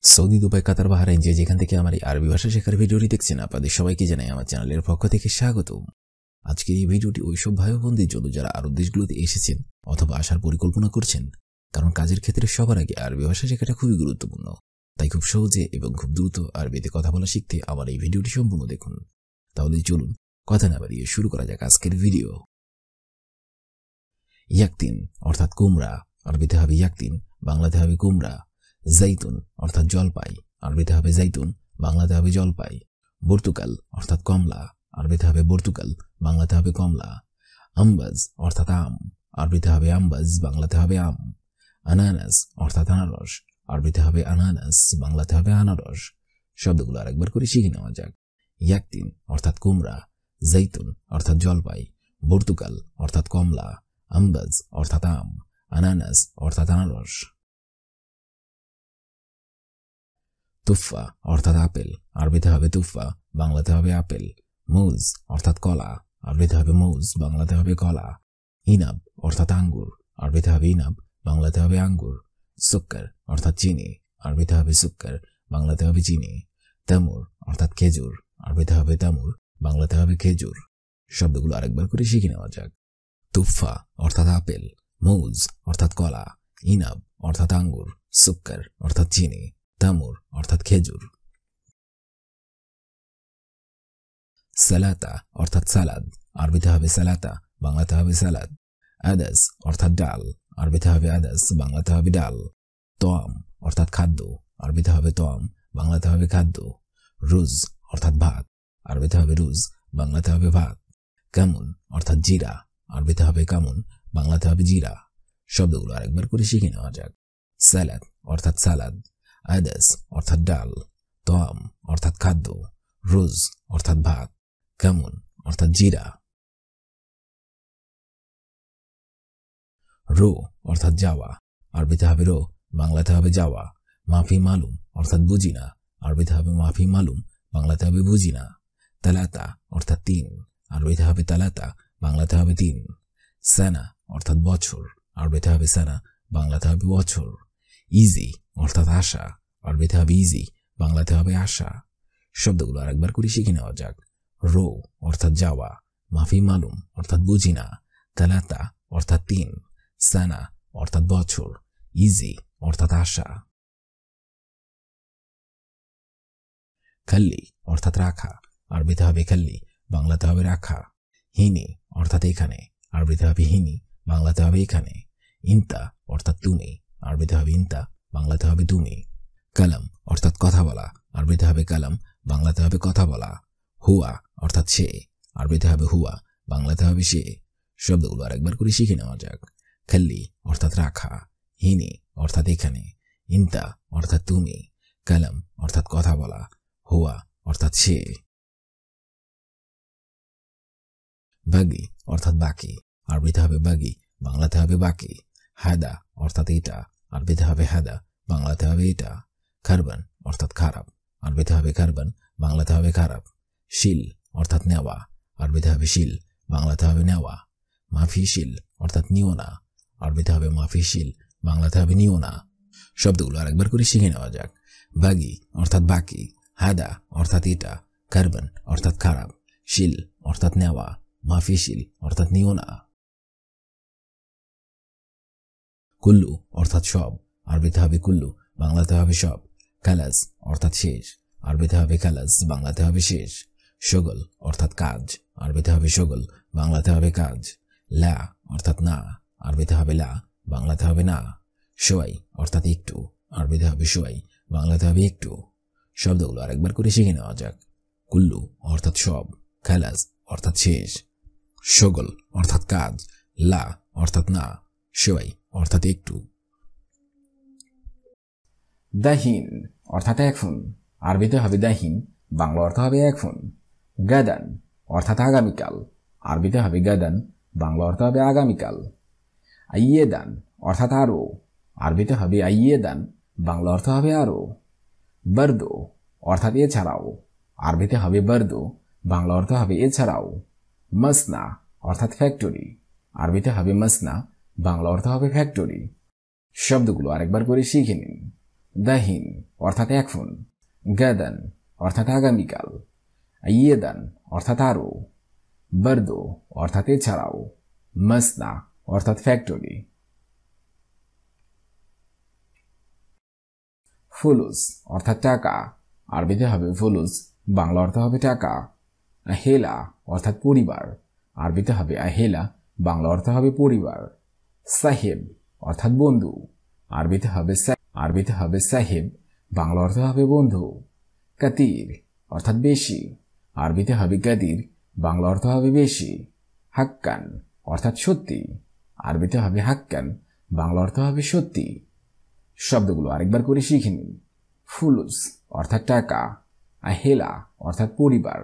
Saudi, Dubai, কাতার, Bahrain যে যেখান থেকে আমার এই আরবি ভাষা শেখার ভিডিওটি দেখছেন, আপনাদের সবাইকে জানাই আমার চ্যানেলের পক্ষ থেকে স্বাগতম। আজকের এই ভিডিওটি ওইসব ভাই বোনদের জন্য যারা আরব দেশগুলোতে এসেছেন অথবা আসার পরিকল্পনা করছেন, কারণ কাজের ক্ষেত্রে সবার আগে আরবি ভাষা শেখাটা খুবই গুরুত্বপূর্ণ। তাই খুব সহজে এবং খুব দ্রুত আরবিতে কথা বলা শিখতে আমার এই ভিডিওটি সম্পূর্ণ দেখুন। তাহলে চলুন কথা না বাড়িয়ে শুরু করা যাক আজকের ভিডিও। ইয়াকতিন অর্থাৎ কুমড়া, আরবিতে হবে ইয়াকতিন, বাংলাতে হবে কুমড়া। জাইতুন অর্থাৎ জলপাই, আরবিতে হবে জাইতুন, বাংলাতে হবে জলপাই। বর্তুকাল অর্থাৎ কমলা, আরবিতে হবে বর্তুকাল, বাংলাতে হবে কমলা। আম্বাজ অর্থাৎ আম, আরবিতে হবে আম্বাজ, বাংলাতে হবে আম। আনানাস অর্থাৎ আনারস, আরবিতে হবে আনানাস, বাংলাতে হবে আনারস। শব্দগুলো আরেকবার করে শিখে নেওয়া যাক। ইয়াকতিন অর্থাৎ কুমড়া, জাইতুন অর্থাৎ জলপাই, বর্তুকাল অর্থাৎ কমলা, আম্বাজ অর্থাৎ আম, আনানাস অর্থাৎ আনারস। তুফা অর্থাৎ আপেল, আরবিতে হবে তুফা, বাংলাতে হবে আপেল। মুজ অর্থাৎ কলা, আরবিতে হবে মুজ, বাংলাতে হবে কলা। ইনাব অর্থাৎ আঙ্গুর, আরবিতে হবে ইনাব, বাংলাতে হবে আঙ্গুর। সুক্কর অর্থাৎ চিনি, আরবিতে হবে সুক্কর, বাংলাতে হবে চিনি। তামুর অর্থাৎ খেজুর, আরবিতে হবে তামুর, বাংলাতে হবে খেজুর। শব্দগুলো আরেকবার করে শিখে নেওয়া যাক। তুফা অর্থাৎ আপেল, মুজ অর্থাৎ কলা, ইনাব অর্থাৎ আঙ্গুর, সুক্কর অর্থাৎ চিনি, তামুর অর্থাৎ খেজুর। সালাতা অর্থাৎ সালাদ, আরবিতে হবে সালাতা, বাংলাতে হবে সালাদ। আদাস অর্থাৎ ডাল, আরবিতে হবে আদাস, বাংলাতে হবে ডাল। তোয়াম অর্থাৎ খাদ্য, আরবিতে হবে তোয়াম, বাংলাতে হবে খাদ্য। রুজ অর্থাৎ ভাত, আরবিতে হবে রুজ, বাংলাতে হবে ভাত। কামুন অর্থাৎ জিরা, আরবিতে হবে কামুন, বাংলাতে হবে জিরা। শব্দগুলো আরেকবার করে শিখে নেওয়া যাক। সালাদ অর্থাৎ সালাদ, আদাস অর্থাৎ ডাল, তোয়াম অর্থাৎ খাদ্য, রুজ অর্থাৎ ভাত, কামুন অর্থাৎ জিরা। রো অর্থাৎ যাওয়া, আরবিতে হবে রো, বাংলাতে হবে যাওয়া। মাফি মালুম অর্থাৎ বুঝি না, আরবিতে হবে মাফি মালুম, বাংলাতে হবে বুঝি না। তালাতা অর্থাৎ তিন, আরবিতে হবে তালাতা, বাংলাতে হবে তিন। সানা অর্থাৎ বছর, আরবিতে হবে সানা, বাংলাতে হবে বছর। ইজি অর্থাৎ আশা, আরবিতে হবে ইজি, বাংলাতে হবে আশা। শব্দগুলো আরেকবার করে শিখে নেওয়া যাক। রো অর্থাৎ যাওয়া, মাফি মালুম অর্থাৎ বুঝি না, তালাতা অর্থাৎ তিন, সানা অর্থাৎ বছর, ইজি অর্থাৎ আশা। খাল্লি অর্থাৎ রাখা, আরবিতে হবে খাল্লি, বাংলাতে হবে রাখা। হিনি অর্থাৎ এখানে, আরবিতে হবে হিনি, বাংলাতে হবে এখানে। ইন্তা অর্থাৎ তুমি, আরবিতে হবে ইন্তা, বাংলাতে হবে তুমি। কালাম অর্থাৎ কথা বলা, আরবিতে হবে কালাম, বাংলাতে হবে কথা বলা। হুয়া অর্থাৎ সে, আরবিতে হবে হুয়া, বাংলাতে হবে সে। শব্দগুলো আরেকবার করে শিখে নেওয়া যাক। খাল্লি অর্থাৎ রাখা, হিনি অর্থাৎ এখানে, ইন্তা অর্থাৎ তুমি, কালাম অর্থাৎ কথা বলা, হুয়া অর্থাৎ সে। বাগি অর্থাৎ বাকি, আরবিতে হবে বাগি, বাংলাতে হবে বাকি। হাদা অর্থাৎ এটা, আরবিতে হবে হাদা, বাংলাতে হবে এটা। খারবান অর্থাৎ খারাপ, আরবিতে হবে খারবান, বাংলাতে হবে খারাপ। শিল অর্থাৎ নেওয়া, আরবিতে হবে শিল, বাংলাতে হবে নেওয়া। মাফি শিল অর্থাৎ নিও না, আরবিতে হবে মাফি শিল, বাংলাতে হবে নিও না। শব্দগুলো আরেকবার করে শিখে নেওয়া যাক। বাগি অর্থাৎ বাকি, হাদা অর্থাৎ এটা, কারবান অর্থাৎ খারাপ, শিল অর্থাৎ নেওয়া, মাফি শিল অর্থাৎ নিও না। কুল্লু অর্থাৎ সব, আরবিতে হবে কুল্লু, বাংলাতে হবে সব। খালাস অর্থাৎ শেষ, আরবিতে হবে খালাস, বাংলাতে হবে শেষ। শগল অর্থাৎ কাজ, আরবিতে হবে শগল, বাংলাতে হবে কাজ। লা অর্থাৎ না, আরবিতে হবে লা, বাংলাতে হবে না। সোয়াই অর্থাৎ একটু, আরবিতে হবে সোয়াই, বাংলাতে হবে একটু। শব্দগুলো আরেকবার করে শিখে নেওয়া যাক। কুল্লু অর্থাৎ সব, খালাস অর্থাৎ শেষ, শগল অর্থাৎ কাজ, লা অর্থাৎ না, সোয়াই অর্থাৎ একটু। দাহিন অর্থাৎ এখন, আরবিতে হবে দাহিন, বাংলা অর্থ হবে এখন। গাদান অর্থাৎ আগামীকাল, আরবিতে হবে গাদান, বাংলা অর্থ হবে আগামীকাল। আইয়েদান অর্থাৎ আরো, আরবিতে হবে আইয়েদান, বাংলা অর্থ হবে আরো। বার্দো অর্থাৎ এছাড়াও, আরবিতে হবে বার্দো, বাংলা অর্থ হবে এছাড়াও। মাসনা অর্থাৎ ফ্যাক্টরি, আরবিতে হবে মাসনা, বাংলা অর্থ হবে ফ্যাক্টরি। শব্দগুলো আরেকবার করে শিখে নিন। দাহিন অর্থাৎ এখন, গাদান অর্থাৎ আগামীকাল, ইয়েদান অর্থাৎ আরো, বার্দো অর্থাৎ এছাড়াও, মাসনা অর্থাৎ ফ্যাক্টরি। ফুলুস অর্থাৎ টাকা, আরবিতে হবে ফুলুস, বাংলা অর্থ হবে টাকা। আহেলা অর্থাৎ পরিবার, আরবিতে হবে আহেলা, বাংলা অর্থ হবে পরিবার। সাহেব অর্থাৎ বন্ধু, আরবিতে হবে সাহেব, বাংলা অর্থ হবে বন্ধু। কাতির অর্থাৎ বেশি, আরবিতে হবে কাদির, বাংলা অর্থ হবে বেশি। হাক্কান অর্থাৎ সত্যি, আরবিতে হবে হাক্কান, বাংলা অর্থ হবে সত্যি। শব্দগুলো আরেকবার করে শিখে নিন। ফুলুস অর্থাৎ টাকা, আহেলা অর্থাৎ পরিবার,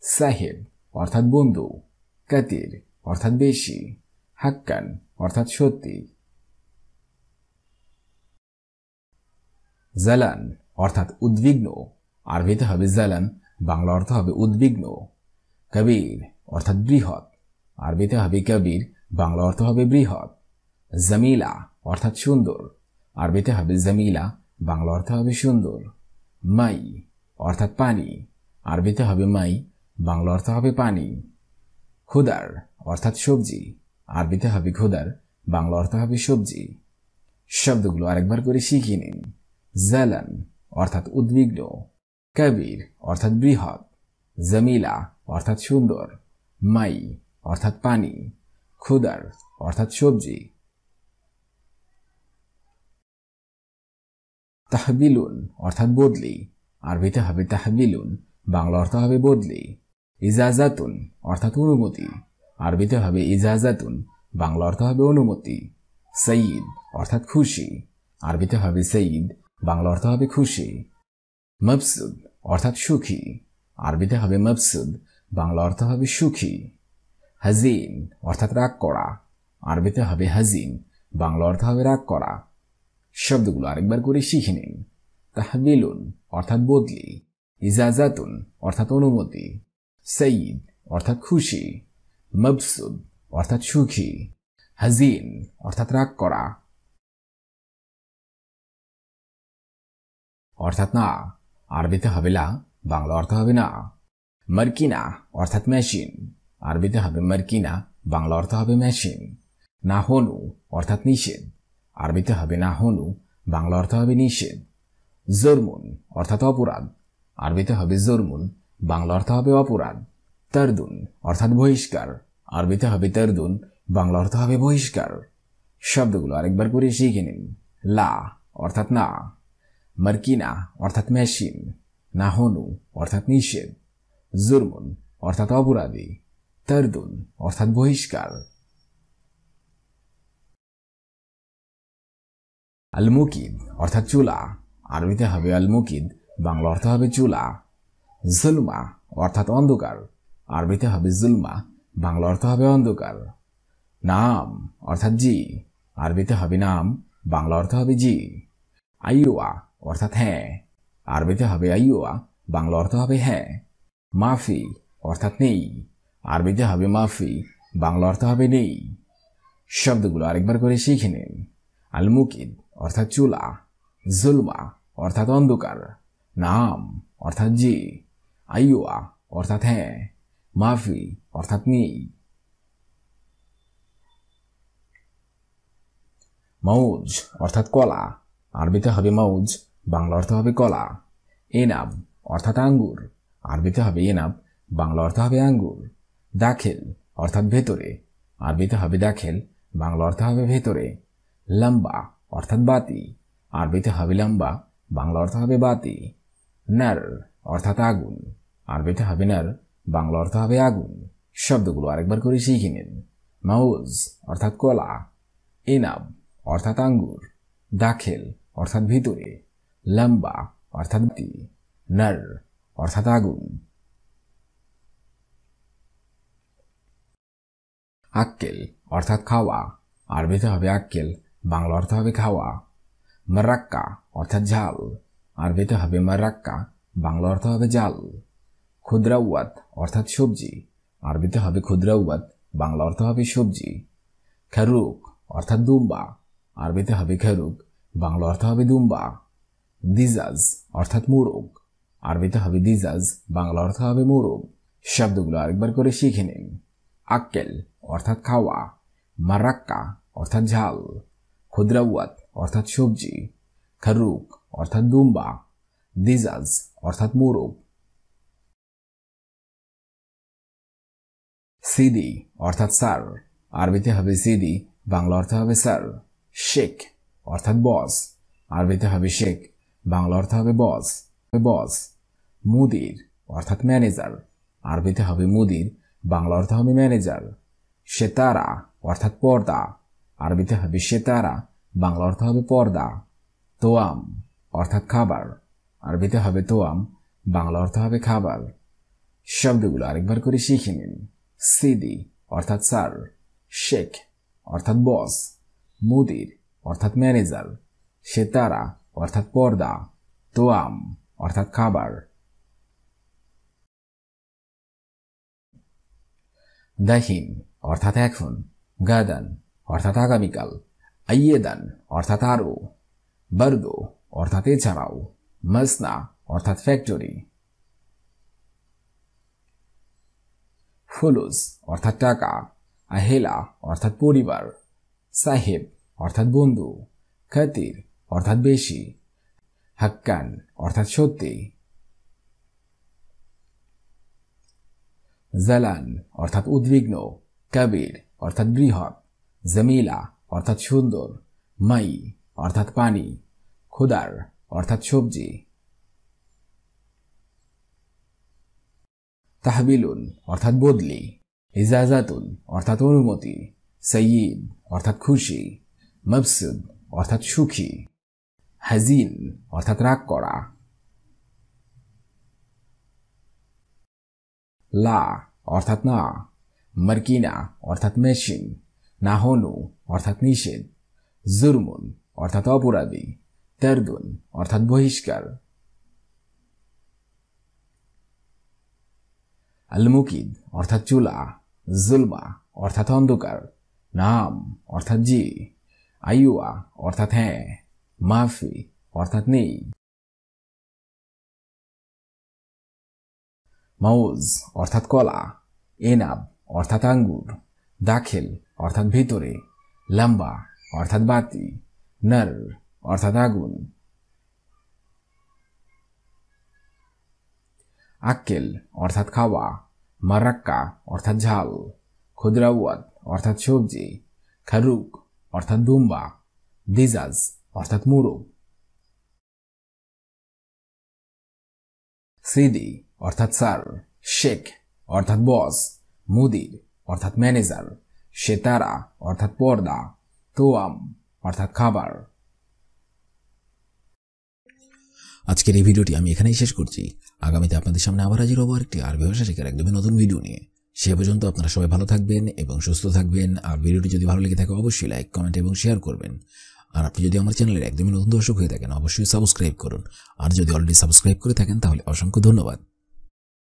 সাহেব অর্থাৎ বন্ধু, কাতির অর্থাৎ বেশি, হাক্কান অর্থাৎ সত্যি। জালান অর্থাৎ উদ্বিগ্ন, আরবিতে হবে জালান, বাংলা অর্থ হবে উদ্বিগ্ন। কবির অর্থাৎ বৃহৎ, আরবিতে হবে কবির, বাংলা অর্থ হবে বৃহৎ। জামিলা অর্থাৎ সুন্দর, আরবিতে হবে জামিলা, বাংলা অর্থ হবে সুন্দর। মাই অর্থাৎ পানি, আরবিতে হবে মাই, বাংলা অর্থ হবে পানি। খুদার অর্থাৎ সবজি, আরবিতে হবে খুদার, বাংলা অর্থ হবে সবজি। শব্দগুলো আরেকবার করে শিখিয়ে নিন। জালান অর্থাৎ উদ্বিগ্ন, কবির অর্থাৎ বৃহৎ, জামিলা অর্থাৎ সুন্দর, মাই অর্থাৎ পানি, খুদার অর্থাৎ সবজি। তাহবিলুন অর্থাৎ বদলি, আরবিতে হবে তাহবিলুন, বাংলা অর্থ হবে বদলি। ইজাজাতুন অর্থাৎ অনুমতি, আরবিতে হবে ইজাজাতুন, বাংলা অর্থ হবে অনুমতি। সঈদ অর্থাৎ খুশি, আরবিতে হবে সঈদ, বাংলা অর্থ হবে খুশি। মবসুদ অর্থাৎ সুখী, আরবিতে হবে মবসুদ, বাংলা অর্থ হবে সুখী। হাজিন অর্থাৎ রাগ করা, আরবিতে হবে হাজিন, বাংলা অর্থ হবে রাগ করা। শব্দগুলো আরেকবার করে শিখে নিন। তাহবিলুন অর্থাৎ বদলি, ইজাজাতুন অর্থাৎ অনুমতি, সঈদ অর্থাৎ খুশি, মবসুদ অর্থাৎ সুখী, হাজিন অর্থাৎ রাগ করা অর্থাৎ না, আরবিতে হবে লা, বাংলা অর্থ হবে না। মার্কিনা অর্থাৎ মেশিন, আরবিতে হবে মার্কিনা, বাংলা অর্থ হবে মেশিন। নাহনু অর্থাৎ নিষেধ, আরবিতে হবে নাহনু, বাংলা অর্থ হবে নিষেধ। জরমুন অর্থাৎ অপরাধ, আরবিতে হবে জরমুন, বাংলা অর্থ হবে অপরাধ। তারদুন অর্থাৎ বহিষ্কার, আরবিতে হবে তারদুন, বাংলা অর্থ হবে বহিষ্কার। শব্দগুলো আরেকবার করে শিখে নিন। লা অর্থাৎ না, মার্কিনা অর্থাৎ মেশিন, নাহনু অর্থাৎ নিষেধ, জুরমুন অর্থাৎ অপরাধী, তারদুন অর্থাৎ বহিষ্কার। আলমুকিদ অর্থাৎ চুলা, আরবিতে হবে আলমুকিদ, বাংলা অর্থ হবে চুলা। জুলমা অর্থাৎ অন্ধকার, আরবিতে হবে জুলমা, বাংলা অর্থ হবে অন্ধকার। নাম অর্থাৎ জি, আরবিতে হবে নাম, বাংলা অর্থ হবে জি। আইওয়া অর্থাৎ হ্যাঁ, আরবিতে হবে আইওয়া, বাংলা অর্থ হবে হ্যাঁ। মাফি অর্থাৎ নেই, আরবিতে হবে মাফি, বাংলা অর্থ হবে নেই। শব্দগুলো আরেকবার করে শিখে নিন। আলমুকিদ অর্থাৎ চুলা, জুলমা অর্থাৎ অন্ধকার, নাম অর্থাৎ জি, আইওয়া অর্থাৎ হ্যাঁ, মাফি অর্থাৎ নেই। মৌজ অর্থাৎ কলা, আরবিতে হবে মৌজ, বাংলা অর্থ হবে কলা। এনাব অর্থাৎ আঙ্গুর, আরবিতে হবে এনাব, বাংলা অর্থ হবে আঙ্গুর। দাখিল অর্থাৎ ভেতরে, আরবিতে হবে দাখিল, বাংলা অর্থ হবে ভেতরে। লম্বা অর্থাৎ বাতি, আরবিতে হবে লম্বা, বাংলা অর্থ হবে বাতি। নার অর্থাৎ আগুন, আরবিতে হবে নার, বাংলা অর্থ হবে আগুন। শব্দগুলো আরেকবার করে শিখে নিন। মাউজ অর্থাৎ কলা, এনাব অর্থাৎ আঙ্গুর, দাখিল অর্থাৎ ভিতরে, লম্বা অর্থাৎ বাতি, নার অর্থাৎ আগুন। আক্কেল অর্থাৎ খাওয়া, আরবিতে হবে আক্কেল, বাংলা অর্থ হবে খাওয়া। মারাক্কা অর্থাৎ ঝাল, আরবিতে হবে মারাক্কা, বাংলা অর্থ হবে জাল। ক্ষুদ্রাওয়াত অর্থাৎ সবজি, আরবিতে হবে ক্ষুদ্রাওয়াত, বাংলা অর্থ হবে সবজি। খারুক অর্থাৎ দুম্বা, আরবিতে হবে খারুক, বাংলা অর্থ হবে দুম্বা। দিজাজ অর্থাৎ মোরগ, আরবিতে হবে দিজাজ, বাংলা অর্থ হবে মোরগ। শব্দগুলো আরেকবার করে শিখে নিন। আক্কেল অর্থাৎ খাওয়া, মারাক্কা অর্থাৎ ঝাল, খুদ্রাওয়াত অর্থাৎ সবজি, খারুক অর্থাৎ দুম্বা, দিজাজ অর্থাৎ মোরগ। সিদি অর্থাৎ স্যার, আরবিতে হবে সিদি, বাংলা অর্থ হবে স্যার। শেখ অর্থাৎ বস, আরবিতে হবে শেখ, বাংলা অর্থ হবে বস বস। মুদির অর্থাৎ ম্যানেজার, আরবিতে হবে মুদির, বাংলা অর্থ হবে ম্যানেজার। সেতারা অর্থাৎ পর্দা, আরবিতে হবে সেতারা, বাংলা অর্থ হবে পর্দা। তোয়াম অর্থাৎ খাবার, আরবিতে হবে তোয়াম, বাংলা অর্থ হবে খাবার। শব্দগুলো আরেকবার করে শিখে নিন। সিদি অর্থাৎ স্যার, শেখ অর্থাৎ বস, মুদির অর্থাৎ ম্যানেজার, সেতারা অর্থাৎ পর্দা, তোয়াম অর্থাৎ খাবার। দাহিন অর্থাৎ এখন, গাদান অর্থাৎ আগামীকাল, আইয়েদান অর্থাৎ আরো, বার্দো অর্থাৎ এছাড়াও, মাসনা অর্থাৎ ফ্যাক্টরি। ফুলুস অর্থাৎ টাকা, আহেলা অর্থাৎ পরিবার, সাহেব অর্থাৎ বন্ধু, খাতির অর্থাৎ বেশি, হাক্কান অর্থাৎ সত্যি। জালান অর্থাৎ উদ্বিগ্ন, কাবির অর্থাৎ বৃহৎ, জামিলা অর্থাৎ সুন্দর, মাই অর্থাৎ পানি, খুদার অর্থাৎ সবজি। তাহবিলুন অর্থাৎ বদলি, ইজাজাতুন অর্থাৎ অনুমতি, সঈদ অর্থাৎ খুশি, মবসুদ অর্থাৎ সুখী, হাজিন অর্থাৎ রাগ করা। লা অর্থাৎ না, মার্কিনা অর্থাৎ মেশিন, নাহনু অর্থাৎ নিষেধ, জুরমুন অর্থাৎ অপরাধী, তারদুন অর্থাৎ বহিষ্কার। আলমুকিদ অর্থাৎ চুলা, জুলমা অর্থাৎ অন্ধকার, নাম অর্থাৎ জি, আইয়ুয়া অর্থাৎ হ্যাঁ, মাফি অর্থাৎ নেই। মাউজ অর্থাৎ কলা, এনাব অর্থাৎ আঙ্গুর, দাখিল অর্থাৎ ভিতরে, লম্বা অর্থাৎ বাতি, নর অর্থাৎ আগুন। আক্কেল অর্থাৎ খাওয়া, মারাক্কা অর্থাৎ ঝাল, খুদ্রাওয়াত অর্থাৎ সবজি, খারুক অর্থাৎ দুম্বা, দিজাজ অর্থাৎ মোরগ। সিদি অর্থাৎ স্যার, শেখ অর্থাৎ বস, মুদির অর্থাৎ ম্যানেজার, সেতারা অর্থাৎ পর্দা, তোয়াম অর্থাৎ খাবার। আজকের এই ভিডিওটি আমি এখানেই শেষ করছি। আগামীতে আপনাদের সামনে আবার হাজির হবো আরেকটি আরবি ভাষা শেখার একদমই নতুন ভিডিও নিয়ে। সে পর্যন্ত আপনারা সবাই ভালো থাকবেন এবং সুস্থ থাকবেন। আর ভিডিওটি যদি ভালো লেগে থাকে অবশ্যই লাইক, কমেন্ট এবং শেয়ার করবেন। আর আপনি যদি আমার চ্যানেলের একদমই নতুন দর্শক হয়ে থাকেন অবশ্যই সাবস্ক্রাইব করুন। আর যদি অলরেডি সাবস্ক্রাইব করে থাকেন তাহলে অসংখ্য ধন্যবাদ।